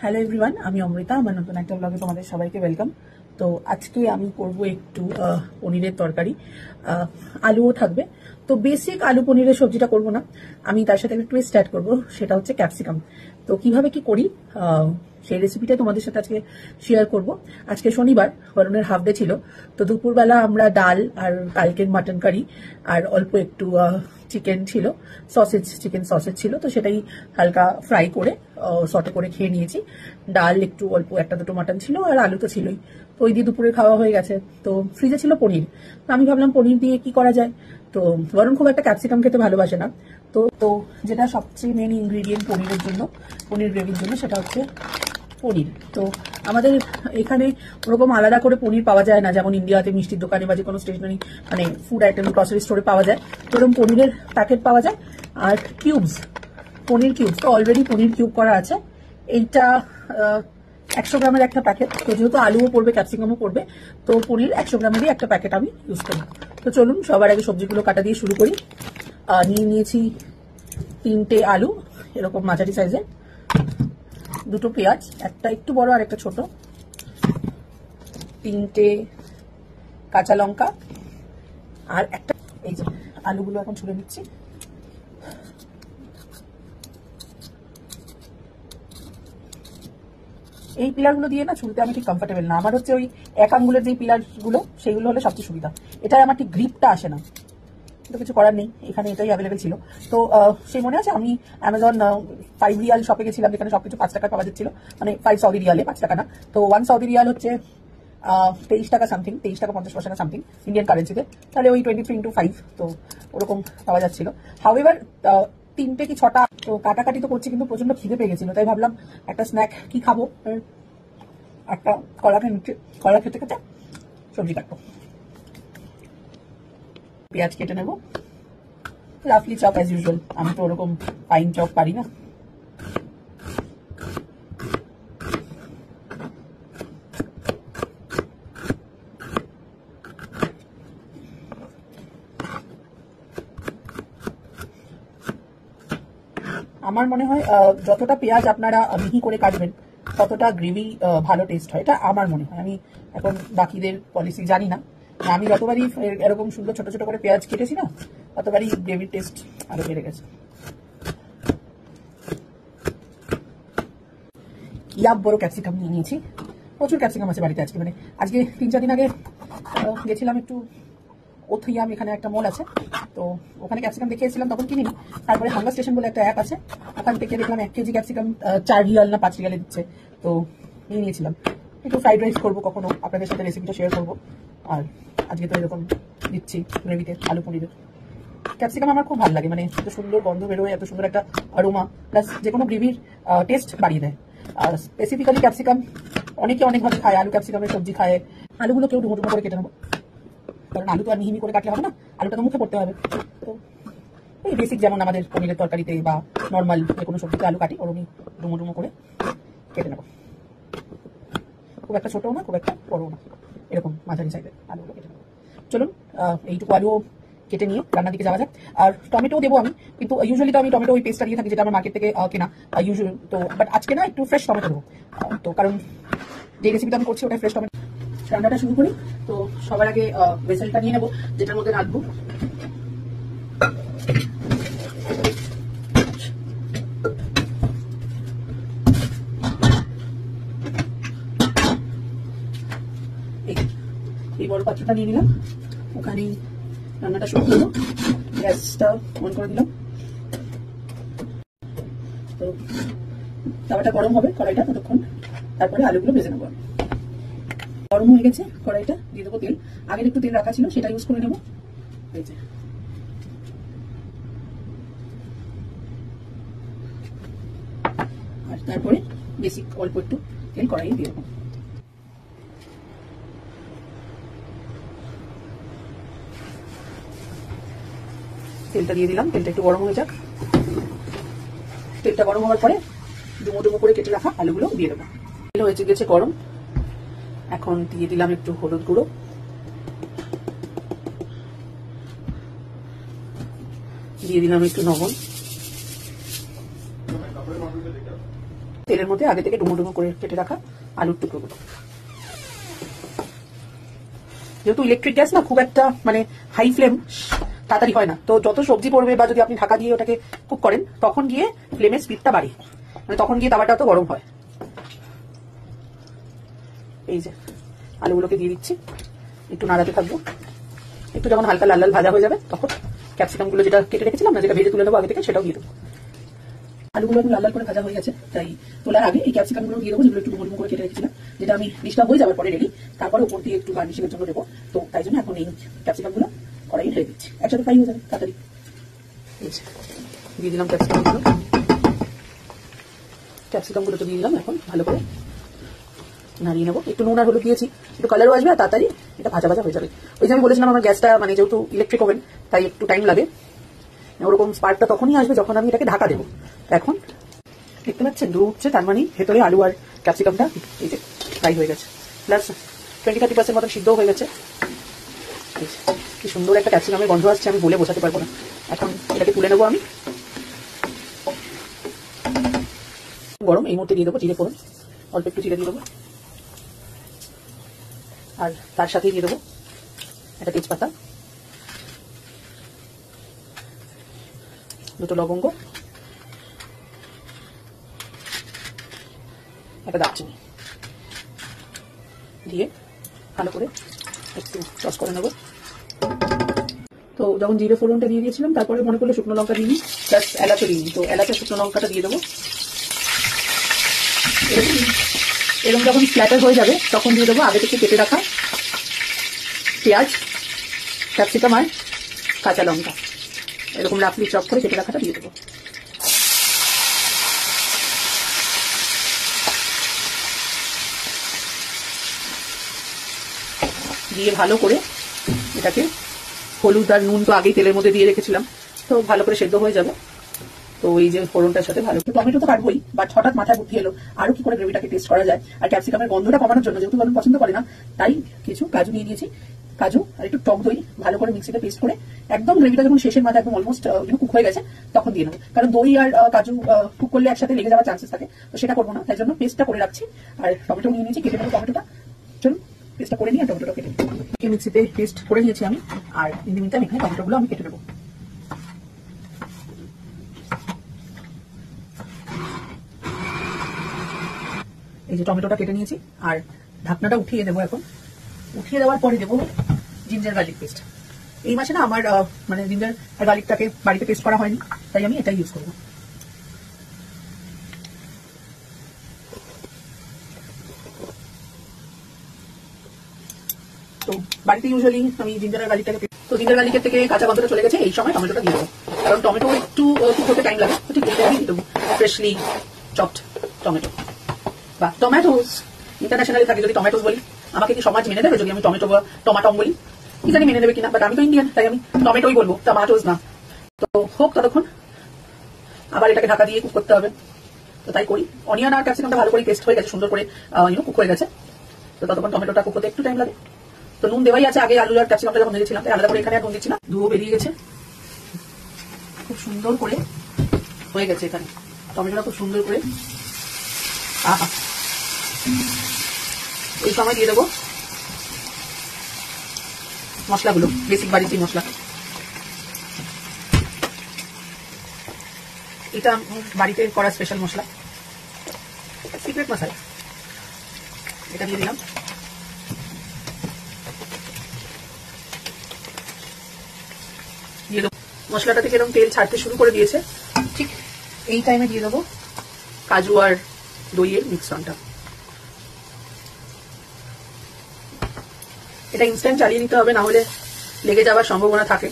Hello everyone, আমি অমৃতা। আমার নতুন একটা ব্লগে তোমাদের সবাইকে ওয়েলকাম। তো আজকে আমি করব একটু পনিরের তরকারি, আলুও থাকবে। তো বেসিক আলু পনিরের সবজিটা করব না, আমি তার সাথে একটা টুইস্ট অ্যাড করবো, সেটা হচ্ছে ক্যাপসিকাম। তো কিভাবে কি করি সেই রেসিপিটা তোমাদের সাথে আজকে শেয়ার করব। আজকে শনিবার, বরুণের হাফ ডে ছিল। তো দুপুরবেলা আমরা ডাল আর কালকের মাটন কারি আর অল্প একটু চিকেন ছিল, চিকেন সসেজ ছিল, তো সেটাই হালকা ফ্রাই করে সটে করে খেয়ে নিয়েছি। ডাল একটু অল্প একটা দুটো মাটন ছিল আর আলু তো ছিলই, তো ওই দিয়ে দুপুরে খাওয়া হয়ে গেছে। তো ফ্রিজে ছিল পনির, তো আমি ভাবলাম পনির দিয়ে কি করা যায়। তো বরুণ খুব একটা ক্যাপসিকাম খেতে ভালোবাসে না, তো তো যেটা সবচেয়ে মেন ইনগ্রিডিয়েন্ট পনিরের জন্য, পনির গ্রেভির জন্য, সেটা হচ্ছে পনির। তো আমাদের এখানে ওরকম আলাদা করে পনির পাওয়া যায় না, যেমন ইন্ডিয়াতে মিষ্টির দোকানে বা যে কোনো স্টেশনারি মানে ফুড আইটেম গ্রসারি স্টোরে পাওয়া যায়, তো এরকম পনিরের প্যাকেট পাওয়া যায়। আর কিউবস, পনির কিউবস, তো অলরেডি পনির কিউব করা আছে। এইটা 100 গ্রামের একটা প্যাকেট। তো যেহেতু আলুও পড়বে ক্যাপসিকামও পড়বে, তো পনির 100 গ্রামেরই একটা প্যাকেট আমি ইউজ করি। তো চলুন সবার আগে সবজিগুলো কাটা দিয়ে শুরু করি। নিয়ে নিয়েছি 3টে আলু এরকম মাঝারি সাইজের, 2টো পেঁয়াজ, একটা একটু বড় আর একটা ছোট, 3টে কাঁচা লঙ্কা, আর একটা, এই যে আলুগুলো এখন ছুলে নিচ্ছি। এই পিলারগুলো দিয়ে না ছুলতে আমি ঠিক কমফোর্টেবল না, আমার হচ্ছে ওই এক আঙ্গুলের যে পিলারগুলো সেইগুলো হলে সবচেয়ে সুবিধা। এটাই আমার ঠিক গ্রিপটা আসে না, তো কিছু করার নেই, এখানে এটাই অ্যাভেলেবেল ছিল। তো সেই মনে আছে আমি অ্যামাজন 5 রিয়াল শপে গেছিলাম, যেখানে সবকিছু 5 টাকা পাওয়া যাচ্ছিল, মানে 5 সৌদি রিয়ালে, 5 টাকা না। তো 1 সৌদি রিয়াল হচ্ছে 23 টাকা সামথিং, 23 টাকা 50 পয়সা সামথিং ইন্ডিয়ান কারেন্সিতে, তাহলে ওই 23 into 5, তো ওরকম পাওয়া যাচ্ছিল। হাউএভার 3টে কি 6টা, তো কাটাকাটি তো করছি, কিন্তু প্রচন্ড খিদে পেয়ে গেছিল, তাই ভাবলাম একটা স্ন্যাক কি খাবো, একটা কলা খেতে খেতে সবজি কাটবো। পেঁয়াজ কেটে নেবো, রাফলি চপ অ্যাজ ইউজুয়াল, আমি তো ওরকম ফাইন চপ পারি না। আমার মনে হয় যতটা পেঁয়াজ আপনারা মিহি করে কাটবেন ততটা গ্রেভি ভালো টেস্ট হয়, এটা আমার মনে হয়। আমি এখন বাকিদের পলিসি জানি না, আমি যতবারই এরকম সুন্দর ছোট ছোট করে পেঁয়াজ কেটেছি না, ততবারই গ্রেভির টেস্ট আরো বেড়ে গেছে। ইয়াব বড় ক্যাপসিকাম নিয়ে নিয়েছি, প্রচুর ক্যাপসিকাম আছে বাড়িতে আজকে। মানে আজকে 3-4 দিন আগে গেছিলাম একটু ওথিয়াম, এখানে একটা মল আছে, তো ওখানে ক্যাপসিকাম দেখে এসেছিলাম, তখন কিনিনি। তারপরে হাঙ্গার স্টেশন বলে একটা অ্যাপ আছে, ওখান থেকে দেখলাম 1 কেজি ক্যাপসিকাম 4 রিয়াল না 5 রিয়ালে দিচ্ছে, তো নিয়ে নিয়েছিলাম। একটু ফ্রাইড রাইস করবো কখনো, আপনাদের সাথে রেসিপিটা শেয়ার করবো। আর আজকে তো এরকম দিচ্ছি গ্রেভিতে আলু পনিরের। ক্যাপসিকাম আমার খুব ভালো লাগে, মানে এত সুন্দর গন্ধ বেরোয়, এত সুন্দর একটা অ্যারোমা, প্লাস যে কোনো গ্রেভির টেস্ট বাড়িয়ে দেয়। আর স্পেসিফিক্যালি ক্যাপসিকাম অনেকে অনেকভাবে খায়, আলু ক্যাপসিকামের সবজি খায়। আলুগুলো কেউ ডুমো ডুমো করে কেটে নেবো, কারণ আলু তো আর মিহি করে কাটলে হবে না, আলুটা তো মুখে পড়তে হবে। তো এই বেসিক যেমন আমাদের পনিরের তরকারিতে বা নর্মাল যে কোনো সবজিতে আলু কাটি, ওরমই ডুমো ডুমো করে কেটে নেবো। খুব একটা ছোটও না, খুব একটা বড়ও না, এরকম মাঝারি সাইজের আলুগুলো কেটে নেবো। চলুন এইটুকু আলুও কেটে নিয়ে রান্নার দিকে যাওয়া যায়। আর টমেটো দেবো আমি, কিন্তু ইউজুয়ালি তো আমি টমেটো ওই পেস্টটা দিয়ে থাকি, যেটা আমার মার্কেট থেকে কেনা ইউজুয়াল। তো বাট আজকে না একটু ফ্রেশ টমেটো দেবো, তো কারণ যে রেসিপিটা আমি করছি ওটা ফ্রেশ টমেটো। রান্নাটা শুরু করি। তো সবার আগে ভেসেলটা নিয়ে নেবো, যেটার মধ্যে রাখবো। এই বড় পাত্রটা নিয়ে নিলাম, ওখানেই রান্নাটা শুরু করবো। গ্যাসটা অন করে দিলাম, তো তাওয়াটা গরম হবে, কড়াইটা ততক্ষণ, তারপরে আলুগুলো ভেজে নেবো। গরম হয়ে গেছে, কড়াইটা দিয়ে দেবো তেল। আগের একটু তেল রাখা ছিল, সেটা ইউজ করে নেবো। এই যে আর তারপরে বেসিক অল্প একটু তেল কড়াইয়ে দিয়ে দেবো। তেলটা দিয়ে দিলাম, তেলটা একটু গরম হয়ে যাক। তেলটা গরম হওয়ার পরে ডুমো ডুমো করে কেটে রাখা আলুগুলো দিয়ে দেবো। তেল হয়েছে গেছে গরম, এখন দিয়ে দিলাম একটু হলুদ গুঁড়ো, দিয়ে দিলাম একটু লবণ, তেলের মধ্যে আগে থেকে ডুমো ডুমো করে কেটে রাখা আলুর টুকরোগুলো। যেহেতু ইলেকট্রিক গ্যাস না, খুব একটা মানে হাই ফ্লেম তাড়াতাড়ি হয় না, তো যত সবজি পড়বে বা যদি আপনি ঢাকা দিয়ে ওটাকে কুক করেন তখন গিয়ে ফ্লেমের স্পিডটা বাড়ে, মানে তখন গিয়ে তাওয়াটা তো গরম হয়। এই যে আলুগুলোকে দিয়ে দিচ্ছি, একটু নাড়াতে থাকবো। একটু যখন হালকা লাল লাল ভাজা হয়ে যাবে তখন ক্যাপসিকাম গুলো যেটা কেটে রেখেছিলাম না, যেটা ভেজে তুলে নেবো আগে থেকে, সেটাও দিয়ে দেবো। আলুগুলো একটু লাল লাল করে ভাজা হয়ে গেছে, তাই তোলার আগে এই ক্যাপসিকাম গুলো দিয়ে দেবো, যেগুলো একটু ডুমো ডুমো করে কেটে রেখেছিলাম, যেটা আমি ডিশটা হয়ে যাওয়ার পরে রেডি, তারপরে উপর দিয়ে একটু গার্নিশিংয়ের জন্য দেবো। তো তাই জন্য এখন এই ক্যাপসিকাম গুলো কড়াই ঢেলে দিচ্ছি, একসাথে ফ্রাই হয়ে যাবে তাড়াতাড়ি। দিয়ে দিলাম ক্যাপসিকাম গুলো, ক্যাপসিকাম গুলো তো দিয়ে দিলাম। এখন ভালো করে নাড়িয়ে নেবো, একটু নুন আর হলুদ দিয়েছি, একটু কালারও আসবে আর তাড়াতাড়ি এটা ভাজা ভাজা হয়ে যাবে। ওই যে আমি বলেছিলাম আমার গ্যাসটা মানে যেহেতু ইলেকট্রিক ওভেন তাই একটু টাইম লাগে, ওরকম স্পার্কটা তখনই আসবে যখন আমি এটাকে ঢাকা দেবো। এখন দেখতে পাচ্ছেন ধুয়ে উঠছে, তার মানে ভেতরে আলু আর ক্যাপসিকামটা এই যে ফ্রাই হয়ে গেছে, প্লাস 20-30% মতন সিদ্ধও হয়ে গেছে। কি সুন্দর একটা ক্যাপসিকামের গন্ধ আসছে, আমি বলে বোঝাতে পারবো না। এখন এটাকে তুলে নেবো আমি, গরম এই মুহূর্তে দিয়ে দেবো জিরে ফোড়ন, অল্প একটু জিরে দিয়ে দেবো, আর তার সাথেই দিয়ে দেবো একটা তেজপাতা, দুটো লবঙ্গ, একটা দারচিনি দিয়ে ভালো করে একটু টস করে নেবো। তো যখন জিরে ফোড়নটা দিয়ে দিয়েছিলাম তারপরে মনে করলে শুকনো লঙ্কা দিইনি, প্লাস এলাচও দিইনি, তো এলাচের শুকনো লঙ্কাটা দিয়ে দেবো। এরকম যখন স্প্ল্যাটার হয়ে যাবে তখন দিয়ে দেবো আগে থেকে কেটে রাখা পেঁয়াজ, ক্যাপসিকাম আর কাঁচা লঙ্কা, এরকম রাফলি চপ করে কেটে রাখাটা দিয়ে দেবো। দিয়ে ভালো করে এটাকে হলুদ আর নুন তো আগেই তেলের মধ্যে দিয়ে রেখেছিলাম, তো ভালো করে সেদ্ধ হয়ে যাবে। তো এই যে ফোড়নটার সাথে ভালো টমেটো তো কাটবোই, বাট হঠাৎ মাথায় বুদ্ধি এলো আরো কি করে গ্রেভিটাকে টেস্ট করা যায়, আর ক্যাপসিকামের গন্ধটা কমানোর জন্য, যেহেতু মানুষ পছন্দ করে না, তাই কিছু কাজু নিয়ে নিয়েছি, কাজু আর একটু টক দই ভালো করে মিক্সিতে পেস্ট করে একদম গ্রেভিটা যখন শেষের মাথায় একদম অলমোস্ট কুক হয়ে গেছে তখন দিয়ে নেবো, কারণ দই আর কাজু কুক করলে একসাথে লেগে যাওয়ার চান্সেস থাকে, তো সেটা করবো না, তাই জন্য পেস্টটা করে রাখছি। আর টমেটো নিয়ে নিয়েছি, কেটে নেবো টমেটোটা, চলুন পেস্টটা করে নিই, আর টমেটোটা কেটে মিক্সিতে পেস্ট করে নিয়েছি আমি, আর ইন্ডিমিটাইম এখানে টমেটোগুলো আমি কেটে নেবো। এই যে টমেটোটা কেটে নিয়েছি, আর ঢাকনাটা উঠিয়ে দেবো। এখন উঠিয়ে দেওয়ার পরে দেবো জিঞ্জার গার্লিক পেস্ট। এই মাসে না আমার মানে জিঞ্জার আর গার্লিকটাকে বাড়িতে পেস্ট করা হয়নি, তাই আমি এটাই ইউজ করবো। তো বাড়িতে ইউজুয়ালি আমি জিঞ্জার আর গার্লিকটাকে, তো জিঞ্জার গার্লিকের থেকে কাঁচা গন্ধটা চলে গেছে, এই সময় টমেটোটা দিয়ে দেবো, কারণ টমেটো একটু কুক হতে টাইম লাগে, তো ঠিক এটা দিয়ে দেবো ফ্রেশলি চপড টমেটো বা টমেটোস। ইন্টারন্যাশনালি থাকে যদি টমেটোস বলি, আমাকে কি সমাজ মেনে দেবে যদি আমি টমেটো বা টমাটম বলি? কি জানি মেনে দেবে কিনা, বাট আমি তো ইন্ডিয়ান, তাই আমি টমেটোই বলবো, টমাটোস না। তো হোক ততক্ষণ, আবার এটাকে ঢাকা দিয়ে কুক করতে হবে, তো তাই করি। অনিয়ন আর ক্যাপসিকামটা ভালো করে পেস্ট হয়ে গেছে, সুন্দর করে কুক হয়ে গেছে, তো ততক্ষণ টমেটোটা কুক করতে একটু টাইম লাগে। তো নুন দেওয়াই আছে আগে, আলু আর ক্যাপসিকামটা যখন ভেজেছিলাম, তাই আলাদা করে এখানে আর নুন দিচ্ছি না। ধুয়ো বেরিয়ে গেছে, খুব সুন্দর করে হয়ে গেছে এখানে টমেটোটা, খুব সুন্দর করে। আহা, এই সময় দিয়ে দেবো মশলাগুলো, বেসিক বাড়িতে মশলা। এটা বাড়িতে করা স্পেশাল মশলা, সিক্রেট মশলা, এটা দিয়ে দিলাম। দিয়ে দেবো মশলাটা থেকে এরকম তেল ছাড়তে শুরু করে দিয়েছে, ঠিক এই টাইমে দিয়ে দেবো কাজু আর দইয়ের মিশ্রণটা। এটা ইনস্ট্যান্ট চালিয়ে নিতে হবে, না হলে লেগে যাওয়ার সম্ভাবনা থাকে।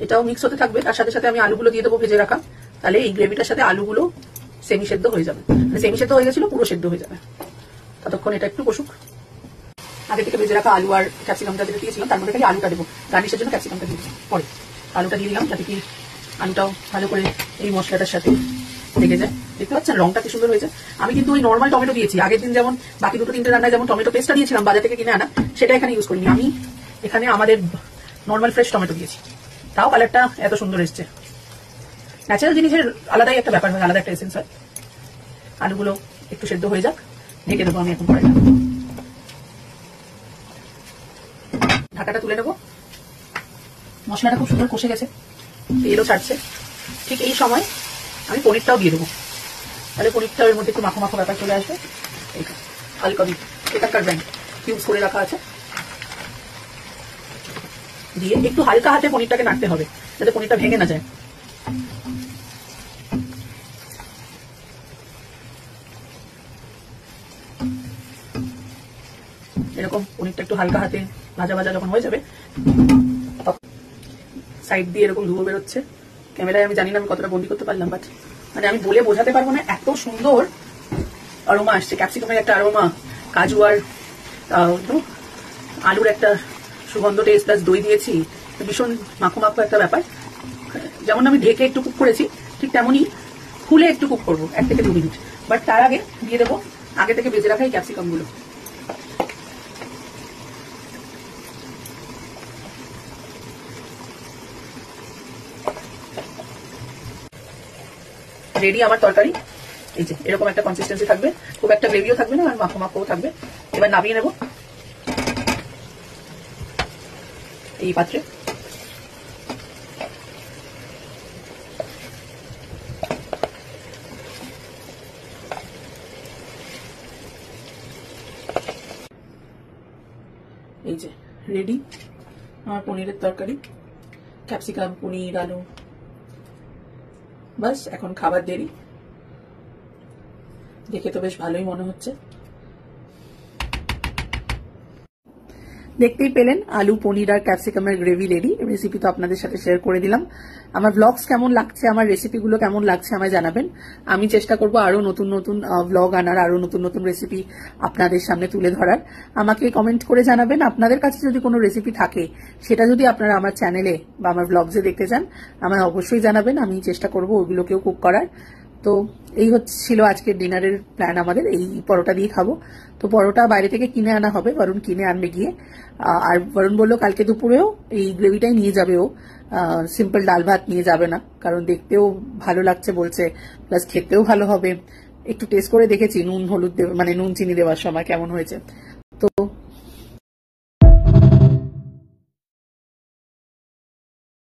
এটাও মিক্স হতে থাকবে, তার সাথে সাথে আমি আলুগুলো দিয়ে দেবো ভেজে রাখা, তাহলে এই গ্রেভিটার সাথে আলুগুলো সেমি সেদ্ধ হয়ে যাবে, মানে সেমি সেদ্ধ হয়ে গেছিল পুরো সেদ্ধ হয়ে যাবে। ততক্ষণ এটা একটু কষুক। আগে থেকে ভেজে রাখা আলু আর ক্যাপসিকামটা যেটা দিয়েছিলাম তার মধ্যে খালি আলুটা দেবো, গার্নিশের জন্য ক্যাপসিকামটা দিয়ে পরে আলুটা দিয়ে দিলাম, যাতে কি আলুটাও ভালো করে এই মশলাটার সাথে লেগে যায়। দেখতে পাচ্ছেন রংটা কি সুন্দর হয়েছে। আমি কিন্তু ওই নর্মাল টমেটো দিয়েছি, আগের দিন যেমন বাকি দুটো তিনটে রান্নায় যেমন টমেটো পেস্টটা দিয়েছিলাম বাজার থেকে কিনে আনা, সেটা এখানে ইউজ করিনি, আমি এখানে আমাদের নর্মাল ফ্রেশ টমেটো দিয়েছি, তাও কালারটা এত সুন্দর এসছে। ন্যাচারাল জিনিসের আলাদাই একটা ব্যাপার হয়, আলাদা একটা এসেন্স হয়। আলুগুলো একটু সেদ্ধ হয়ে যাক, ঢেকে দেবো আমি এখন কড়াইটা। ঢাকাটা তুলে নেবো। মশলাটা খুব সুন্দর কষে গেছে, তেলও ছাড়ছে। ঠিক এই সময় আমি পনিরটাও দিয়ে দেবো, তাহলে পনিরটা এর মধ্যে একটু মাখো মাখো ব্যাপার চলে আসবে। হালকা এটাকার ব্র্যান্ড কিউবস করে রাখা আছে, দিয়ে একটু হালকা হাতে পনিরটাকে নাড়তে হবে যাতে পনিরটা ভেঙে না যায়। এরকম পনিরটা একটু হালকা হাতে ভাজা ভাজা যখন হয়ে যাবে, সাইড দিয়ে এরকম ধুয়ো বেরোচ্ছে। ক্যামেরায় আমি জানি না আমি কতটা বন্দি করতে পারলাম, বাট মানে আমি বলে বোঝাতে পারবো না, এত সুন্দর অরোমা আসছে। ক্যাপসিকামের একটা অরোমা, কাজু আর আলুর একটা সুগন্ধ টেস্ট, প্লাস দই দিয়েছি, ভীষণ মাখো মাখো একটা ব্যাপার। যেমন আমি ঢেকে একটু কুক করেছি, ঠিক তেমনই খুলে একটু কুক করবো 1 থেকে 2 মিনিট। বাট তার আগে দিয়ে দেবো আগে থেকে ভেজে রাখা এই ক্যাপসিকাম গুলো। রেডি আমার তরকারি। এই যে এরকম একটা কনসিস্টেন্সি থাকবে, খুব একটা গ্রেভিও থাকবে না আর মাখো মাখোও থাকবে। এবার নামিয়ে নেব এই পাত্রে। এই যে রেডি আমার পনিরের তরকারি, ক্যাপসিকাম, পনির, আলু। বাস এখন খাবার দেরি। দেখে তো বেশ ভালোই মনে হচ্ছে। দেখতেই পেলেন আলু, পনির আর ক্যাপসিকামের গ্রেভি রেডি। রেসিপি তো আপনাদের সাথে শেয়ার করে দিলাম। আমার ব্লগস কেমন লাগছে, আমার রেসিপিগুলো কেমন লাগছে আমায় জানাবেন। আমি চেষ্টা করব আরো নতুন নতুন ব্লগ আনার, আরো নতুন নতুন রেসিপি আপনাদের সামনে তুলে ধরার। আমাকে কমেন্ট করে জানাবেন আপনাদের কাছে যদি কোনো রেসিপি থাকে, সেটা যদি আপনারা আমার চ্যানেলে বা আমার ব্লগসে দেখতে চান, আমায় অবশ্যই জানাবেন। আমি চেষ্টা করব ওইগুলোকেও কুক করার। তো এই ছিল আজকের ডিনারের প্ল্যান আমাদের, এই পরোটা দিয়ে খাবো। তো পরোটা বাইরে থেকে কিনে আনা হবে, বরুণ কিনে আনবে গিয়ে। আর বরুণ বললো কালকে দুপুরেও এই গ্রেভিটাই নিয়ে যাবে ও, সিম্পল ডাল ভাত নিয়ে যাবে না, কারণ দেখতেও ভালো লাগছে বলছে, প্লাস খেতেও ভালো হবে। একটু টেস্ট করে দেখেছি নুন হলুদ মানে নুন চিনি দেওয়ার সময় কেমন হয়েছে।